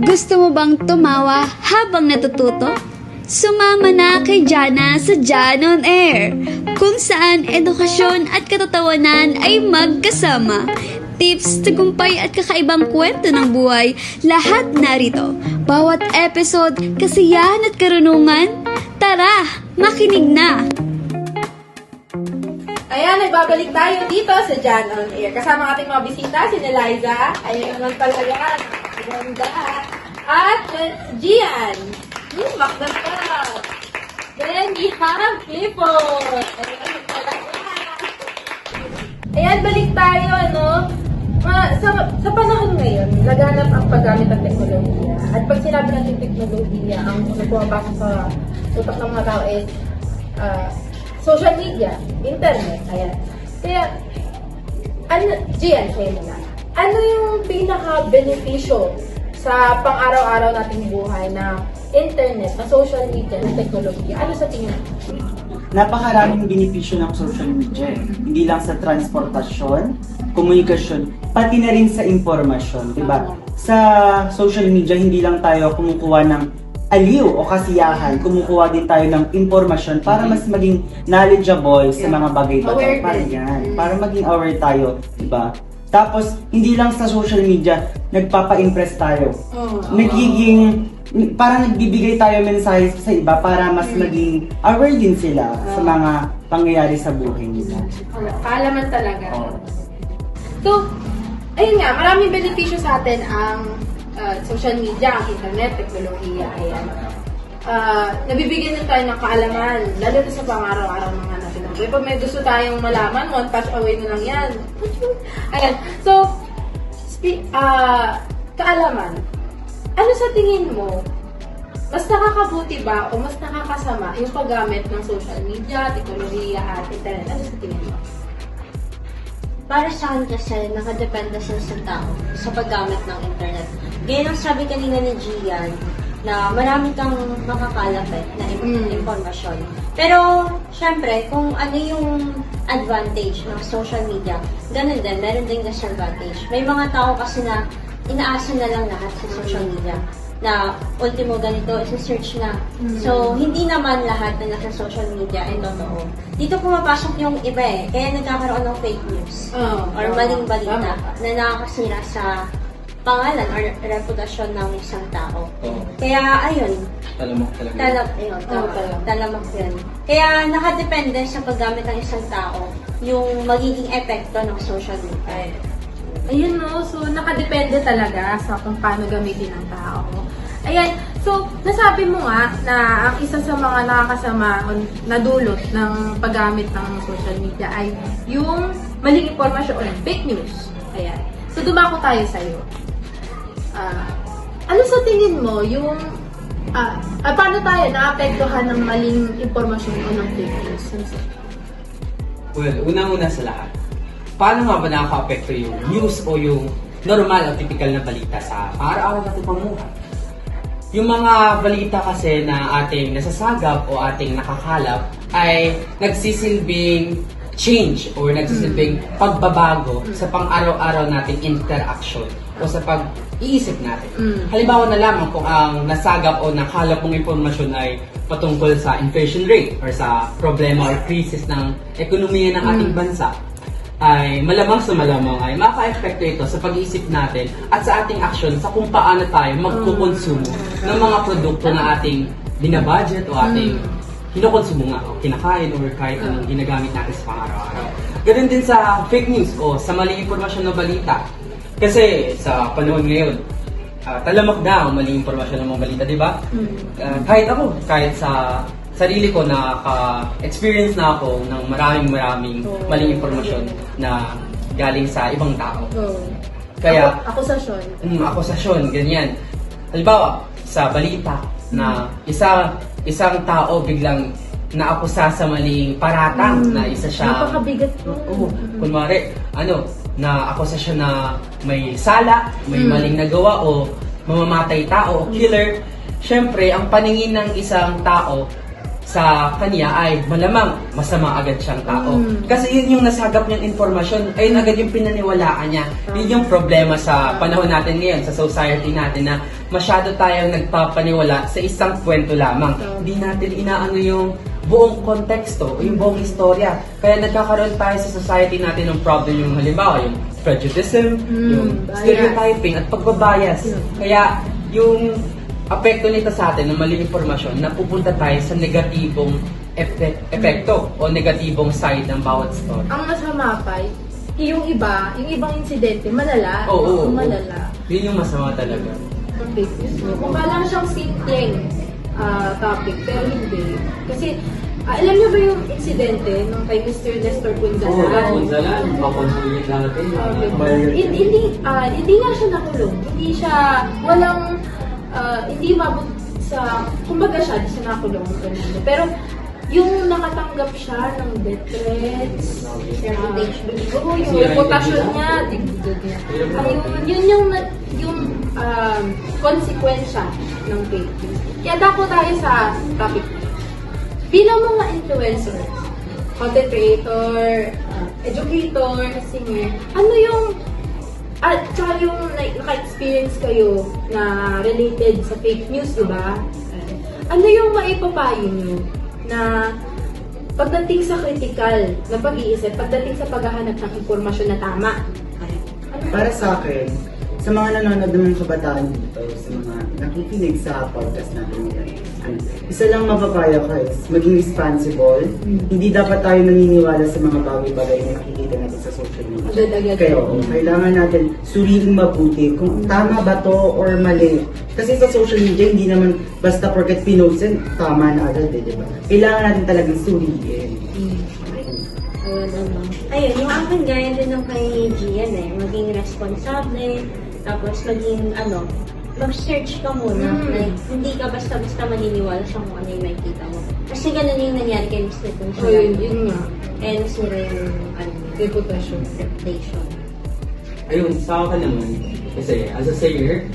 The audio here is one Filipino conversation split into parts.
Gusto mo bang tumawa habang natututo? Sumama na kay Jana sa Jan on Air, kung saan edukasyon at katatawanan ay magkasama. Tips, tagumpay at kakaibang kwento ng buhay, lahat narito. Bawat episode, kasiyahan at karunungan. Tara, makinig na! Ayan, nagbabalik tayo dito sa Jan on Air. Kasama ang ating mga bisita, si Liza. Ayun naman talaga. Ganda. At Gian. Bakit ka? Then we have people. Ayun talaga. Ayan, balik tayo, ano? Sa panahon ngayon, laganap ang paggamit ng teknolohiya. At pag sinabi natin teknolohiya, ang pumapasok sa utak ng mga tao is social media, internet, ayan. Kaya, Gian, kayo na. Ano yung pinaka-benepisyo sa pang-araw-araw nating buhay na internet, na social media, na teknolohiya? Ano sa tingin mo? Napakaraming benepisyo ng social media. Hindi lang sa transportasyon, komunikasyon, pati na rin sa impormasyon, di ba? Sa social media, hindi lang tayo kumukuha ng aliw o kasiyahan, kumukuha din tayo ng impormasyon para mas maging knowledgeable sa mga bagay-bagay. Para maging aware tayo, di ba? Tapos, hindi lang sa social media, nagpapa-impress tayo. Parang nagbibigay tayo mensahe sa iba para mas maging aware din sila sa mga pangyayari sa buhay nila. Kaalaman talaga. So, ayun nga, maraming benepisyo sa atin ang social media, ang internet, teknolohiya, ayan. Nabibigyan din tayo ng kaalaman, lalo na sa pang-araw-araw ng natin. Okay, pag may gusto tayong malaman, one touch away na lang yan. Ayan. So, kaalaman. Ano sa tingin mo, mas nakakabuti ba o mas nakakasama yung paggamit ng social media, teknolohiya at internet? Ano sa tingin mo? Para sa akin kasi, nakadepende sa tao sa paggamit ng internet. Ganyan ang sabi kanina ni Gian, na marami kang makakalapit na impormasyon. Pero, syempre, kung ano yung advantage ng social media, ganun din, meron din disadvantage. May mga tao kasi na inaasa na lang lahat sa social media na ultimo ganito, isa-search na. So, hindi naman lahat na nasa social media ay totoo. Dito pumapasok yung iba eh. Kaya nagkakaroon ng fake news or maling balita na nakakasira sa pangalan or reputasyon ng isang tao. Kaya, ayun. Talamak talaga. Talamak yun. Kaya, nakadepende sa paggamit ng isang tao yung magiging epekto ng social media. Ayun no, so nakadepende talaga sa kung paano gamitin ng tao. Ayan, so nasabi mo nga na ang isa sa mga nakakasama na dulot ng paggamit ng social media ay yung maling impormasyon o fake news. Ayan. So dumako tayo sa'yo. Ano sa tingin mo yung paano tayo naapektuhan ng maling impormasyon o ng fake news? Well, unang-una sa lahat, paano nga ba nakaka-apekto yung news o yung normal o typical na balita sa araw-araw natin pamuhay? Yung mga balita kasi na ating nasasagap o ating nakakalap ay nagsisilbing change or nagsisilbing pagbabago sa pang-araw-araw nating interaction o sa pag-iisip natin. Halimbawa na lamang kung ang nasagap o nakalap mong impormasyon ay patungkol sa inflation rate or sa problema or krisis ng ekonomiya ng ating bansa, ay malamang sa malamang ay maka-epekto ito sa pag-iisip natin at sa ating aksyon sa kung paano tayo magkukonsumo ng mga produkto na ating binabudget o ating kinokonsumo nga o kinakain or kahit anong ginagamit natin sa pang-araw-araw. Ganun din sa fake news o sa maling impormasyon na balita. Kasi sa panahon ngayon, talamak na ang maling impormasyon ng mga balita, di ba? Kahit ako, kahit sa sarili ko naka-experience na ako ng maraming maling impormasyon na galing sa ibang tao. Kaya akusasyon, ganyan. Halimbawa, sa balita na isang tao biglang naakusa sa maling paratang na isa siya. Napakabigat po. Kunwari, naakusa siya na may sala, may maling nagawa o mamamatay tao o killer. Syempre, ang paningin ng isang tao sa kanya ay malamang masama agad siyang tao. Kasi yun yung nasagap niyang informasyon, ayun agad yung pinaniwalaan niya. Yun yung problema sa panahon natin ngayon, sa society natin, na masyado tayong nagpapaniwala sa isang kwento lamang. Hindi natin inaano yung buong konteksto o yung buong istorya. Kaya nagkakaroon tayo sa society natin ng problem, yung halimbawa, yung prejudicism, yung stereotyping at pagbabias. Kaya yung apekto nito sa atin ng maling impormasyon, napupunta tayo sa negatibong epekto o negatibong side ng bawat story. Ang masama pa, yung ibang insidente, malala. Oo. Malala. Yun yung masama talaga. Okay. Kung kala siyang simpleng topic, pero hindi. Kasi, alam niyo ba yung insidente nung kay Mr. Nestor Punzalan? Punzalan, pakonsulit natin. Hindi nga siya nakulong. Hindi mabot sa, kumbaga siya, di siya nakulong. Pero, yung nakatanggap siya ng death threats, yung reputasyon niya, yun yung konsekwensya ng fake news. Kaya dako tayo sa topic. Bilang mga influencers, content creator, educator, singer, ano yung tsaka yung naka-experience kayo na related sa fake news, diba? Ano yung maipapayo nyo na pagdating sa critical na pag-iisip, pagdating sa paghahanap ng informasyon na tama? Para sa akin, sa mga nanonood ng mga kabataan dito, sa mga nakikinig sa podcast natin ngayon, isa lang mapapayo ko is maging responsible. Hindi dapat tayo naniniwala sa mga bagay-bagay na nakikita natin sa social media. Agad-agad. Kaya kailangan natin suriin mabuti kung tama ba to or mali. Kasi sa social media, hindi naman basta porket pinost yan, tama na agad, di ba? Kailangan natin talagang suriin. Ayun, yung akin gaya din ng kay Gian maging responsable, tapos maging mag-search ka muna. Like, hindi ka basta-basta maniniwala sa kung ano yung makikita mo. Kasi ganun yung nangyari kay Mr. Punzalan. Yun nga. And nasira yung Reputation. reputation. Ayun, sa akin naman, kasi as a sayer,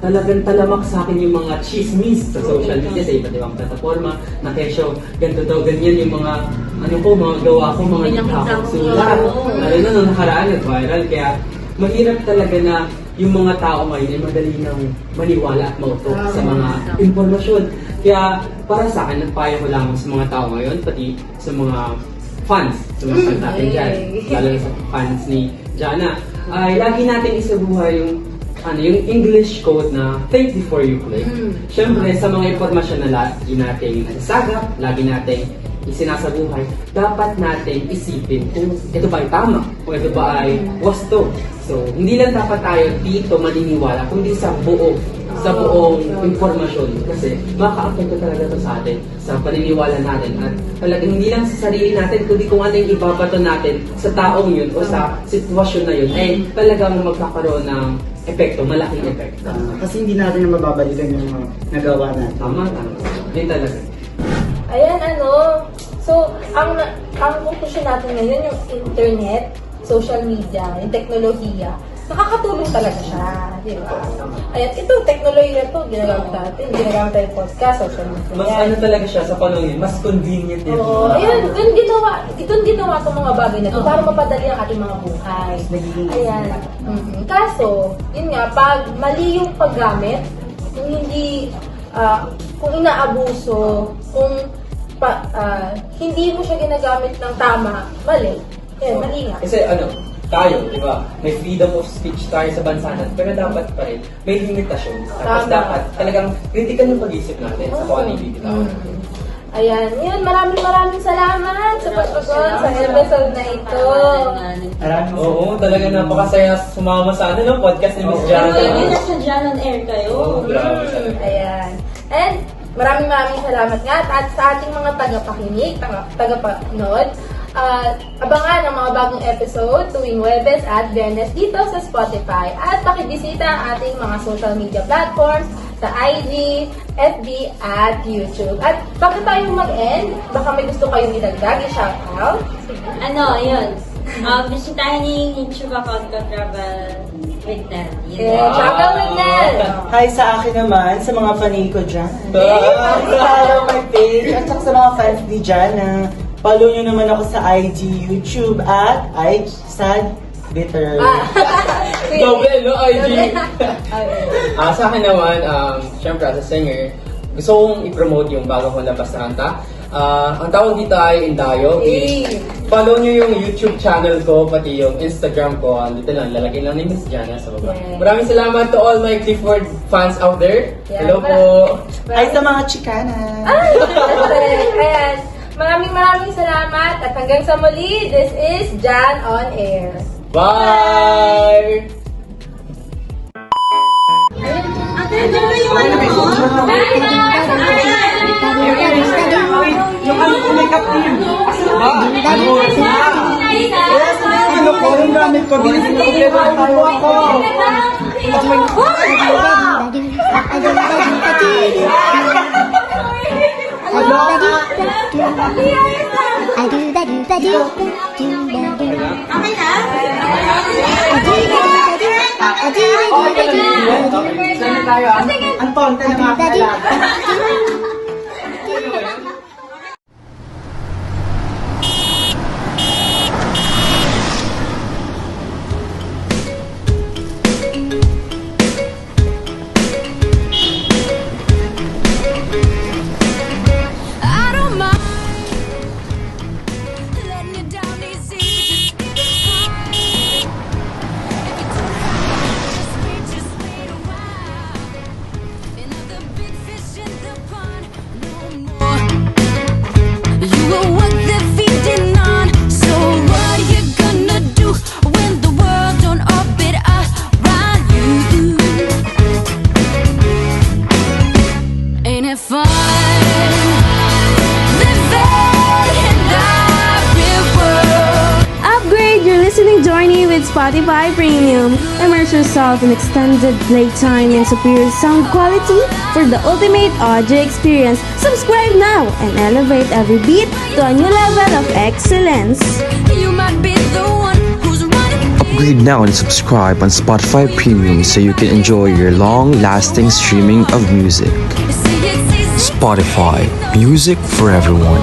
talagang talamak sa akin yung mga chismis sa social media, sa iba't ibang plataforma, na kesyo, ganito daw, ganyan yung mga, mga gawa ko, mga likha ko sulat. Lalo na nung nakaraan, nag-viral, kaya mahirap talaga na yung mga tao ngayon ay madali nang maniwala at mautok sa mga impormasyon. Kaya para sa akin, nagpayo ko lang sa mga tao ngayon, pati sa mga fans, sa mga fans natin dyan, lalo na sa fans ni Jana, ay lagi natin isabuhay yung English quote na think before you click. Siyempre, sa mga impormasyon na lagi natin nasagap, lagi natin isinasabuhay, dapat natin isipin kung ito ba ay tama, kung ito ba ay wasto. So, hindi lang dapat tayo dito maniniwala, kundi sa buong impormasyon. Kasi maka-apekto talaga ito sa atin, sa paniniwala natin. At talagang hindi lang sa sarili natin, kundi kung ano yung ibabato natin sa taong yun o sa sitwasyon na yun, ay talagang magkakaroon ng epekto, malaking epekto. Kasi hindi natin na mababalikan yung mga nagawa natin. Tama. Yun talaga. Ayan, so, ang conclusion natin ngayon, yung internet, social media, yung teknolohiya, nakakatulong talaga siya, di ba? Ayan, ito, teknolohiya to, ginagamit natin podcast, social media. Mas talaga siya sa panahon yun, mas convenient din. Oo, ayan, doon ginawa itong mga bagay na ito para mapadali ang ating mga buhay. Ayan. Kaso, yun nga, pag mali yung paggamit, kung hindi, kung inaabuso, kung hindi mo siya ginagamit ng tama, mali. Yan, mali nga. Kasi tayo, di ba? May freedom of speech tayo sa bansa natin, pero dapat pa rin may limitasyon. Tapos dapat talagang critical yung pag-isip natin sa kung ano yung bibitaw. Ayan, yun, maraming salamat sa pagtugon sa episode na ito. Oo, talaga napakasaya sumama sa podcast ni Miss Jana. Hindi na sa Jan on Air kayo. Oo, grabe talaga. Ayan. And maraming salamat nga at sa ating mga tagapakinig, tagapanood. Abangan ang mga bagong episode tuwing Huwebes at Biyernes dito sa Spotify. At pakibisita ang ating mga social media platforms sa IG, FB, at YouTube. At bago tayo mag-end, baka may gusto kayong idagdag, i-shoutout. Ayun. Bisitahin niyo yung YouTube account ko, Travel with Nell. Yeah, travel with Nell. Hi sa akin naman, sa mga fanay ko dyan. Follow my page at saka sa mga fans ni Jana. Follow nyo naman ako sa IG, YouTube at Sad Bitter. Double, no? IG. Sa akin naman, syempre as a singer, gusto kong i-promote yung bago kong labas na kanta. Ang tawag dito ay Indayo. Follow nyo yung YouTube channel ko, pati yung Instagram ko. Dito lang, lalagay lang ni Miss Jana sa baba. Yeah. Maraming salamat to all my Clifford fans out there. Yeah, Hello po. Ay sa mga chikana. Ayan. Maraming salamat at hanggang sa muli, this is Jan on Air. Bye! Yung ano ko makeup team. Yes, ano ko, yung gamit ko. Bilis na kompleto tayo ako. Sana tayo. Ang tonte na mga kalab. I don't mind letting you down easy, but just wait a while. Another big fish in the pond, no more. You are what they're feeding on. So what you gonna do when the world don't orbit around you? Ain't it fun? Upgrade your listening journey with Spotify Premium. Immerse yourself in extended playtime and superior sound quality for the ultimate audio experience. Subscribe now and elevate every beat to a new level of excellence. You might be the one who's running. Upgrade now and subscribe on Spotify Premium so you can enjoy your long-lasting streaming of music. See, it's easy. Spotify, music for everyone.